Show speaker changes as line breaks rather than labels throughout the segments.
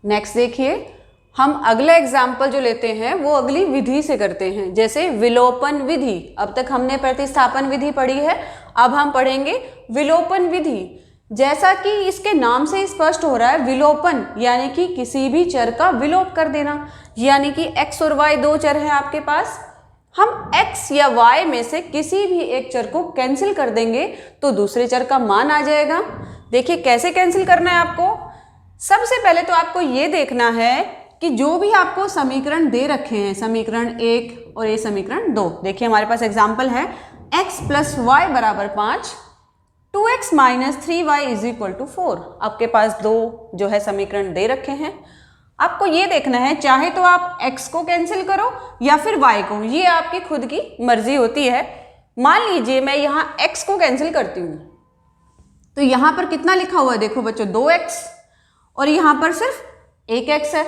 Next देखिए, हम अगला एग्जाम्पल जो लेते हैं वो अगली विधि से करते हैं, जैसे विलोपन विधि। अब तक हमने प्रतिस्थापन विधि पढ़ी है, अब हम पढ़ेंगे विलोपन विधि। जैसा कि इसके नाम से स्पष्ट हो रहा है, विलोपन यानी कि किसी भी चर का विलोप कर देना, यानी कि x और y दो चर हैं आपके पास, हम x या y में से किसी भी एक चर को कैंसिल कर देंगे तो दूसरे चर का मान आ जाएगा। देखिए कैसे कैंसिल करना है आपको। सबसे पहले तो आपको ये देखना है कि जो भी आपको समीकरण दे रखे हैं, समीकरण 1 और ये समीकरण 2, देखिए हमारे पास एग्जाम्पल है x प्लस वाई बराबर 5, 2x minus 3y is equal to 4। आपके पास दो जो है समीकरण दे रखे हैं। आपको ये देखना है, चाहे तो आप x को कैंसिल करो या फिर y को, ये आपकी खुद की मर्जी होती है। मान लीजिए मैं यहाँ x को कैंसिल करती हूँ, तो यहाँ पर कितना लिखा हुआ है देखो बच्चों, 2x, और यहाँ पर सिर्फ 1x है।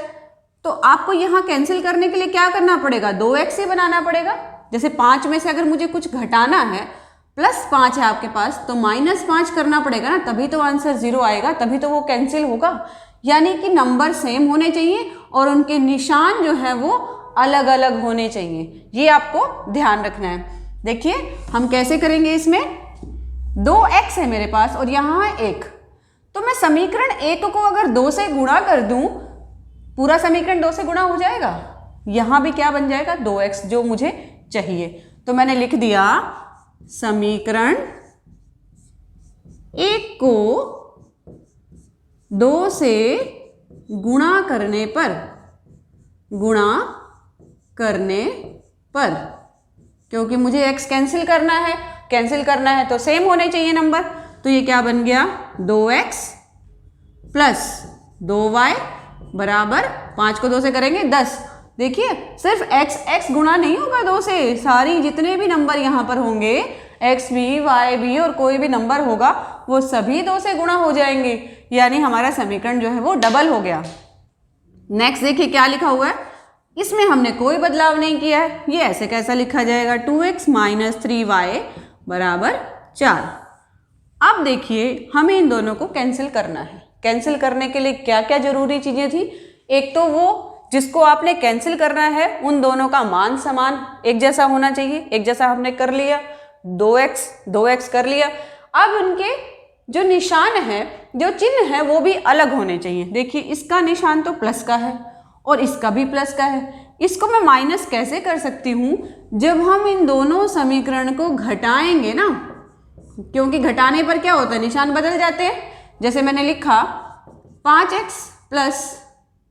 तो आपको यहाँ कैंसिल करने के लिए क्या करना पड़ेगा, 2x ही बनाना पड़ेगा। जैसे 5 में से अगर मुझे कुछ घटाना है, प्लस 5 है आपके पास, तो माइनस 5 करना पड़ेगा ना, तभी तो आंसर 0 आएगा, तभी तो वो कैंसिल होगा। यानी कि नंबर सेम होने चाहिए और उनके निशान जो है वो अलग अलग होने चाहिए, ये आपको ध्यान रखना है। देखिए हम कैसे करेंगे, इसमें 2x है मेरे पास और यहाँ है 1, तो मैं समीकरण 1 को अगर 2 से गुणा कर दूं, पूरा समीकरण 2 से गुणा हो जाएगा, यहाँ भी क्या बन जाएगा, 2x जो मुझे चाहिए। तो मैंने लिख दिया समीकरण 1 को 2 से गुणा करने पर, क्योंकि मुझे x कैंसिल करना है तो सेम होने चाहिए नंबर, तो ये क्या बन गया, 2x प्लस 2y बराबर 5 को 2 से करेंगे 10। देखिए सिर्फ x गुणा नहीं होगा 2 से, सारी जितने भी नंबर यहाँ पर होंगे, x भी y भी और कोई भी नंबर होगा वो सभी 2 से गुणा हो जाएंगे, यानी हमारा समीकरण जो है वो डबल हो गया। नेक्स्ट देखिए क्या लिखा हुआ है, इसमें हमने कोई बदलाव नहीं किया है, ये ऐसे कैसा लिखा जाएगा, 2x माइनस 3y बराबर 4। अब देखिए हमें इन दोनों को कैंसिल करना है। कैंसिल करने के लिए क्या क्या जरूरी चीजें थी, एक तो वो जिसको आपने कैंसिल करना है उन दोनों का मान समान एक जैसा होना चाहिए, एक जैसा हमने कर लिया, 2x कर लिया। अब उनके जो निशान है, जो चिन्ह है वो भी अलग होने चाहिए। देखिए इसका निशान तो प्लस का है और इसका भी प्लस का है, इसको मैं माइनस कैसे कर सकती हूँ, जब हम इन दोनों समीकरण को घटाएंगे ना, क्योंकि घटाने पर क्या होता है, निशान बदल जाते हैं। जैसे मैंने लिखा 5x plus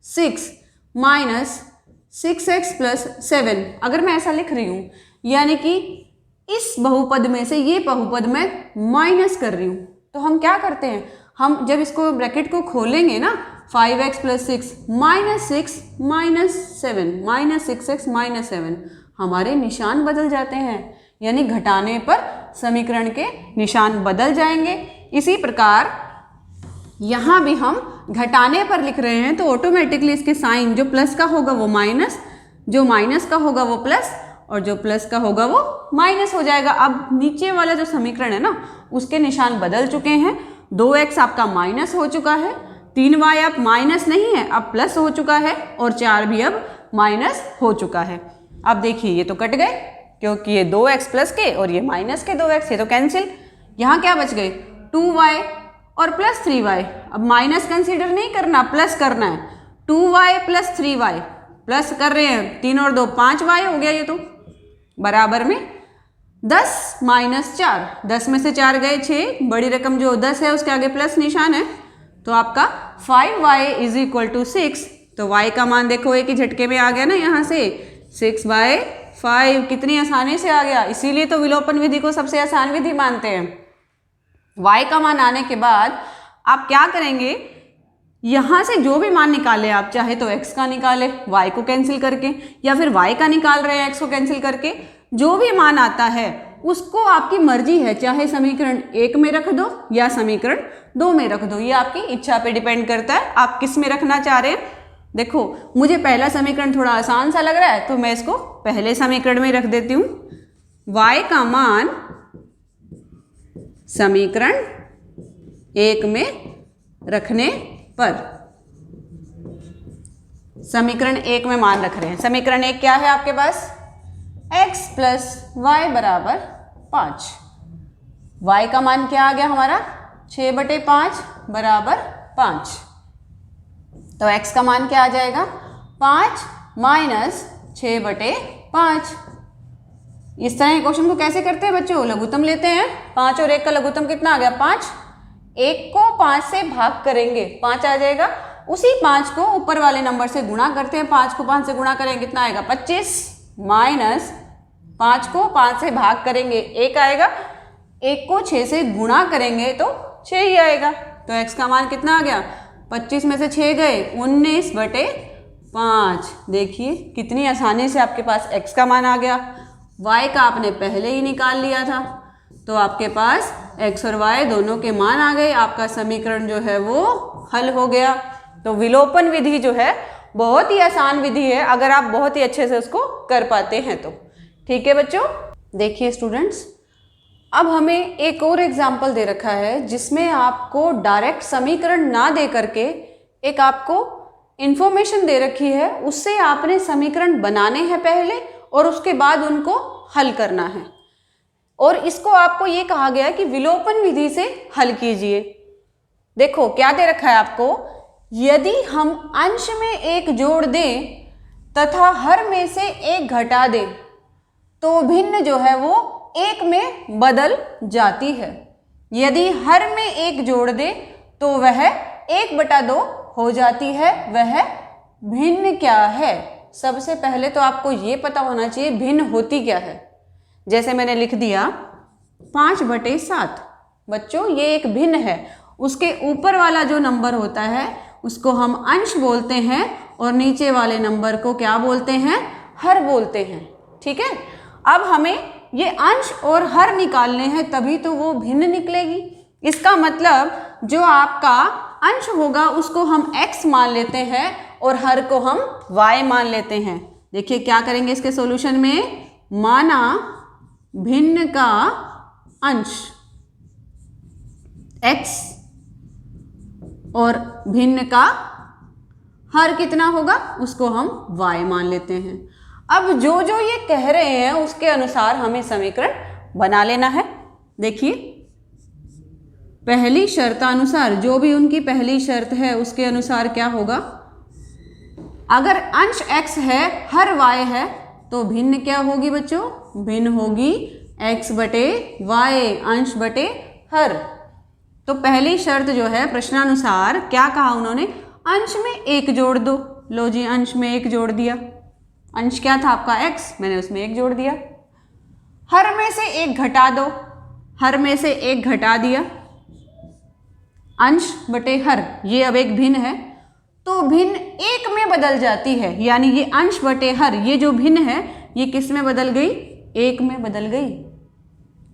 6 minus 6x plus 7, अगर मैं ऐसा लिख रही हूँ, यानी कि इस बहुपद में से ये बहुपद मैं माइनस कर रही हूँ, तो हम क्या करते हैं, हम जब इसको ब्रैकेट को खोलेंगे ना, 5x plus 6 minus 6 minus 7 minus 6x minus 7, हमारे निशान बदल जाते हैं, यानी घटाने पर समीकरण के निशान बदल जाएंगे। इसी प्रकार यहाँ भी हम घटाने पर लिख रहे हैं तो ऑटोमेटिकली इसके साइन, जो प्लस का होगा वो माइनस, जो माइनस का होगा वो प्लस, और जो प्लस का होगा वो माइनस हो जाएगा। अब नीचे वाला जो समीकरण है ना, उसके निशान बदल चुके हैं। 2x आपका माइनस हो चुका है, 3y अब माइनस नहीं है, अब प्लस हो चुका है, और 4 भी अब माइनस हो चुका है। अब देखिए ये तो कट गए, क्योंकि ये 2x प्लस के और ये माइनस के 2x, ये तो कैंसिल। यहाँ क्या बच गए, 2y और प्लस 3y। अब माइनस कंसीडर नहीं करना, प्लस करना है, 2y प्लस 3y, प्लस कर रहे हैं, 3 और 2 5y हो गया, ये तो बराबर में 10 माइनस 4, 10 में से 4 गए 6, बड़ी रकम जो 10 है उसके आगे प्लस निशान है, तो आपका 5y इज इक्वल टू 6। तो y का मान देखो एक ही झटके में आ गया ना, यहाँ से 6/5 कितनी आसानी से आ गया। इसीलिए तो विलोपन विधि को सबसे आसान विधि मानते हैं। y का मान आने के बाद आप क्या करेंगे, यहाँ से जो भी मान निकाले आप, चाहे तो x का निकाले y को कैंसिल करके, या फिर y का निकाल रहे हैं x को कैंसिल करके, जो भी मान आता है उसको आपकी मर्जी है, चाहे समीकरण 1 में रख दो या समीकरण 2 में रख दो, ये आपकी इच्छा पे डिपेंड करता है आप किस में रखना चाह रहे हैं। देखो मुझे पहला समीकरण थोड़ा आसान सा लग रहा है, तो मैं इसको पहले समीकरण में रख देती हूँ। y का मान समीकरण 1 में रखने पर समीकरण 1 में मान रख रहे हैं। समीकरण 1 क्या है आपके पास? x प्लस वाई बराबर 5। y का मान क्या आ गया हमारा? 6/5 बराबर 5। तो x का मान क्या आ जाएगा? 5 माइनस 6/5। इस तरह के क्वेश्चन को कैसे करते हैं बच्चों? लघुत्तम लेते हैं। 5 और 1 का लघुत्तम कितना आ गया? 5। 1 को 5 से भाग करेंगे, 5 आ जाएगा। उसी 5 को ऊपर वाले नंबर से गुणा करते हैं। 5 को 5 से गुणा करेंगे, कितना आएगा? 25 माइनस 5 को 5 से भाग करेंगे, 1 आएगा। 1 को 6 से गुणा करेंगे तो 6 ही आएगा। तो x का मान कितना आ गया? 25 में से 6 गए, 19/5। देखिए कितनी आसानी से आपके पास x का मान आ गया। y का आपने पहले ही निकाल लिया था, तो आपके पास x और y दोनों के मान आ गए। आपका समीकरण जो है वो हल हो गया। तो विलोपन विधि जो है बहुत ही आसान विधि है, अगर आप बहुत ही अच्छे से उसको कर पाते हैं तो। ठीक है बच्चों, देखिए स्टूडेंट्स, अब हमें एक और एग्जाम्पल दे रखा है जिसमें आपको डायरेक्ट समीकरण ना दे करके एक आपको इंफॉर्मेशन दे रखी है, उससे आपने समीकरण बनाने हैं पहले और उसके बाद उनको हल करना है। और इसको आपको ये कहा गया है कि विलोपन विधि से हल कीजिए। देखो क्या दे रखा है आपको, यदि हम अंश में 1 जोड़ दें तथा हर में से 1 घटा दें तो भिन्न जो है वो 1 में बदल जाती है। यदि हर में 1 जोड़ दें तो वह 1/2 हो जाती है। वह भिन्न क्या है? सबसे पहले तो आपको ये पता होना चाहिए भिन्न होती क्या है। जैसे मैंने लिख दिया 5/7। बच्चों ये एक भिन्न है, उसके ऊपर वाला जो नंबर होता है उसको हम अंश बोलते हैं और नीचे वाले नंबर को क्या बोलते हैं? हर बोलते हैं। ठीक है, अब हमें ये अंश और हर निकालने हैं, तभी तो वो भिन्न निकलेगी। इसका मतलब जो आपका अंश होगा उसको हम x मान लेते हैं और हर को हम y मान लेते हैं। देखिए क्या करेंगे इसके सॉल्यूशन में, माना भिन्न का अंश x और भिन्न का हर कितना होगा उसको हम y मान लेते हैं। अब जो जो ये कह रहे हैं उसके अनुसार हमें समीकरण बना लेना है। देखिए पहली शर्तानुसार, जो भी उनकी पहली शर्त है उसके अनुसार क्या होगा, अगर अंश x है हर y है तो भिन्न क्या होगी बच्चों? भिन्न होगी x/y, अंश बटे हर। तो पहली शर्त जो है प्रश्नानुसार क्या कहा उन्होंने, अंश में 1 जोड़ दो। लो जी, अंश में 1 जोड़ दिया। अंश क्या था आपका x, मैंने उसमें 1 जोड़ दिया। हर में से 1 घटा दो, हर में से 1 घटा दिया। अंश बटे हर, ये अब एक भिन्न है तो भिन्न 1 में बदल जाती है। यानी ये अंश बटे हर, ये जो भिन्न है ये किस में बदल गई? 1 में बदल गई।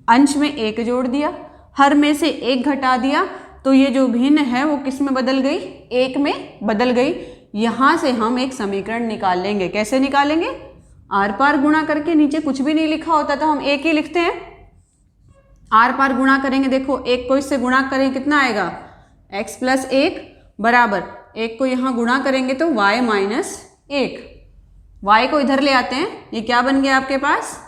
अंश में 1 जोड़ दिया, हर में से 1 घटा दिया, तो ये जो भिन्न है वो किस में बदल गई? 1 में बदल गई। यहाँ से हम एक समीकरण निकाल लेंगे। कैसे निकालेंगे? आर पार गुणा करके। नीचे कुछ भी नहीं लिखा होता तो हम 1 ही लिखते हैं। आर पार गुणा करेंगे, देखो 1 को इससे गुणा करें कितना आएगा? x + 1 बराबर 1 को यहाँ गुणा करेंगे तो y - 1। y को इधर ले आते हैं, ये क्या बन गया आपके पास?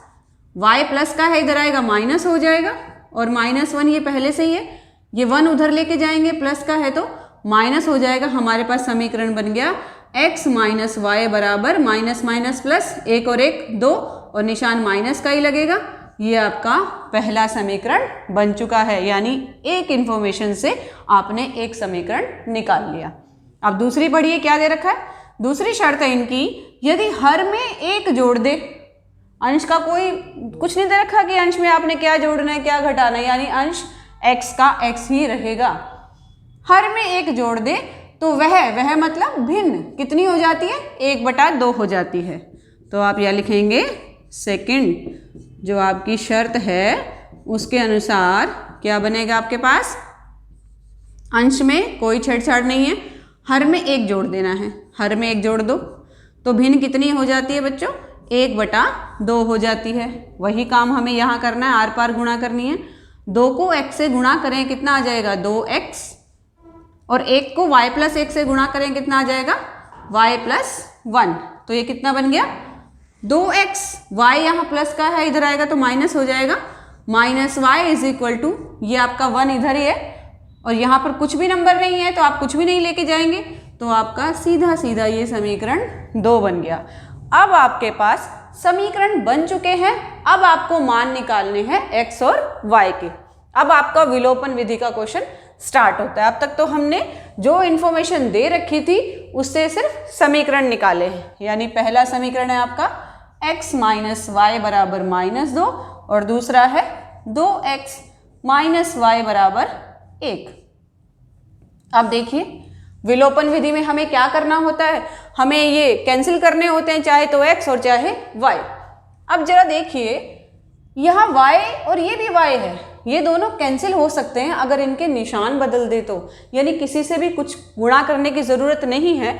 y प्लस का है, इधर आएगा माइनस हो जाएगा, और -1 ये पहले से ही है। ये 1 उधर लेके जाएंगे, प्लस का है तो माइनस हो जाएगा। हमारे पास समीकरण बन गया x - y बराबर माइनस माइनस प्लस, 1 और 1 2, और निशान माइनस का ही लगेगा। ये आपका पहला समीकरण बन चुका है, यानी एक इंफॉर्मेशन से आपने एक समीकरण निकाल लिया। अब दूसरी पढ़िए, क्या दे रखा है? दूसरी शर्त है इनकी, यदि हर में 1 जोड़ दे। अंश का कोई कुछ नहीं दे रखा कि अंश में आपने क्या जोड़ना है क्या घटाना है, यानी अंश x का x ही रहेगा। हर में 1 जोड़ दे तो वह मतलब भिन्न कितनी हो जाती है? 1/2 हो जाती है। तो आप यह लिखेंगे सेकंड, जो आपकी शर्त है उसके अनुसार क्या बनेगा आपके पास? अंश में कोई छेड़छाड़ नहीं है, हर में 1 जोड़ देना है। हर में 1 जोड़ दो तो भिन्न कितनी हो जाती है बच्चों? 1/2 हो जाती है। वही काम हमें यहाँ करना है, आर पार गुणा करनी है। 2 को x से गुणा करें कितना आ जाएगा? 2x, और 1 को y + 1 से गुणा करें कितना आ जाएगा? y + 1, तो ये कितना बन गया 2x, y यहाँ प्लस का है, इधर आएगा तो माइनस हो जाएगा, minus Y is equal to, ये आपका 1 इधर ही है और यहाँ पर कुछ भी नंबर नहीं है तो आप कुछ भी नहीं लेके जाएंगे, तो आपका सीधा सीधा ये समीकरण 2 बन गया। अब आपके पास समीकरण बन चुके हैं, अब आपको मान निकालने हैं x और y के। अब आपका विलोपन विधि का क्वेश्चन स्टार्ट होता है। अब तक तो हमने जो इन्फॉर्मेशन दे रखी थी उससे सिर्फ समीकरण निकाले हैं, यानी पहला समीकरण है आपका x माइनस वाई बराबर -2 और दूसरा है 2x माइनस वाई बराबर 1। अब देखिए विलोपन विधि में हमें क्या करना होता है, हमें ये कैंसिल करने होते हैं, चाहे तो x और चाहे y। अब जरा देखिए यहाँ y और ये भी y है, ये दोनों कैंसिल हो सकते हैं अगर इनके निशान बदल दे तो, यानी किसी से भी कुछ गुणा करने की ज़रूरत नहीं है,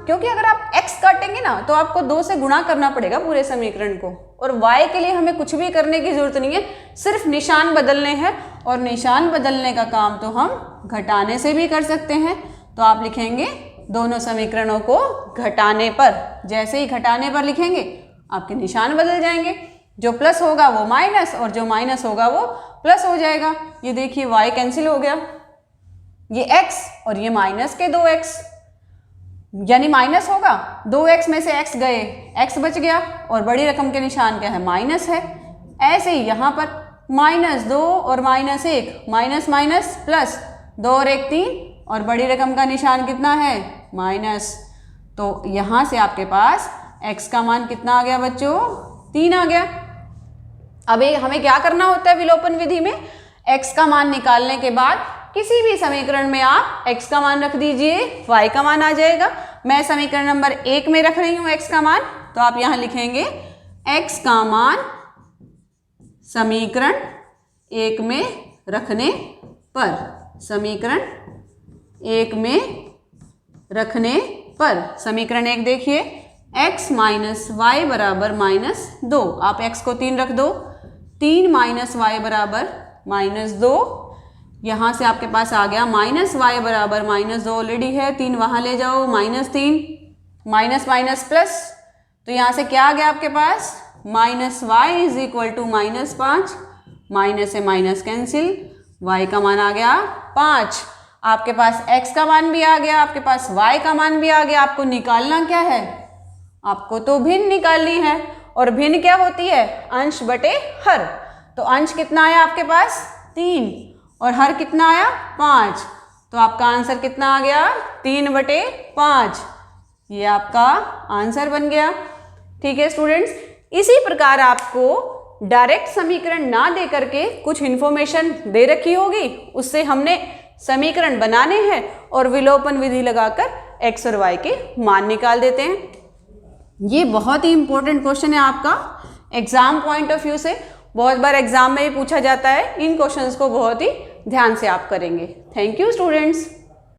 क्योंकि अगर आप x काटेंगे ना तो आपको 2 से गुणा करना पड़ेगा पूरे समीकरण को, और y के लिए हमें कुछ भी करने की ज़रूरत नहीं है, सिर्फ निशान बदलने हैं, और निशान बदलने का काम तो हम घटाने से भी कर सकते हैं। तो आप लिखेंगे दोनों समीकरणों को घटाने पर, जैसे ही घटाने पर लिखेंगे आपके निशान बदल जाएंगे, जो प्लस होगा वो माइनस और जो माइनस होगा वो प्लस हो जाएगा। ये देखिए y कैंसिल हो गया, ये x और ये माइनस के 2x, यानी माइनस होगा, 2x में से x गए, x बच गया और बड़ी रकम के निशान क्या है माइनस है। ऐसे ही यहाँ पर -2 और -1, माइनस माइनस प्लस, 2 और 1 3 और बड़ी रकम का निशान कितना है माइनस। तो यहाँ से आपके पास x का मान कितना आ गया बच्चों 3 आ गया। अब हमें क्या करना होता है विलोपन विधि में, x का मान निकालने के बाद किसी भी समीकरण में आप x का मान रख दीजिए, y का मान आ जाएगा। मैं समीकरण नंबर 1 में रख रही हूँ x का मान, तो आप यहाँ लिखेंगे x का मान समीकरण 1 में रखने पर, समीकरण 1 में रखने पर, समीकरण 1 देखिए x माइनस वाई बराबर -2, आप x को 3 रख दो, 3 माइनस वाई बराबर -2, यहाँ से आपके पास आ गया माइनस वाई बराबर -2 ऑलरेडी है, 3 वहाँ ले जाओ, -3 माइनस माइनस प्लस, तो यहाँ से क्या आ गया आपके पास minus Y is equal to -5, minus से माइनस कैंसिल, y का मान आ गया 5, आपके पास x का मान भी आ गया, आपके पास y का मान भी आ गया। आपको निकालना क्या है, आपको तो भिन्न निकालनी है, और भिन्न क्या होती है अंश बटे हर। तो अंश कितना आया आपके पास 3 और हर कितना आया 5, तो आपका आंसर कितना आ गया 3/5, ये आपका आंसर बन गया। ठीक है स्टूडेंट्स, इसी प्रकार आपको डायरेक्ट समीकरण ना दे करके कुछ इन्फॉर्मेशन दे रखी होगी, उससे हमने समीकरण बनाने हैं और विलोपन विधि लगाकर x और y के मान निकाल देते हैं। ये बहुत ही इंपॉर्टेंट क्वेश्चन है आपका एग्जाम पॉइंट ऑफ व्यू से, बहुत बार एग्जाम में भी पूछा जाता है। इन क्वेश्चंस को बहुत ही ध्यान से आप करेंगे। Thank you students.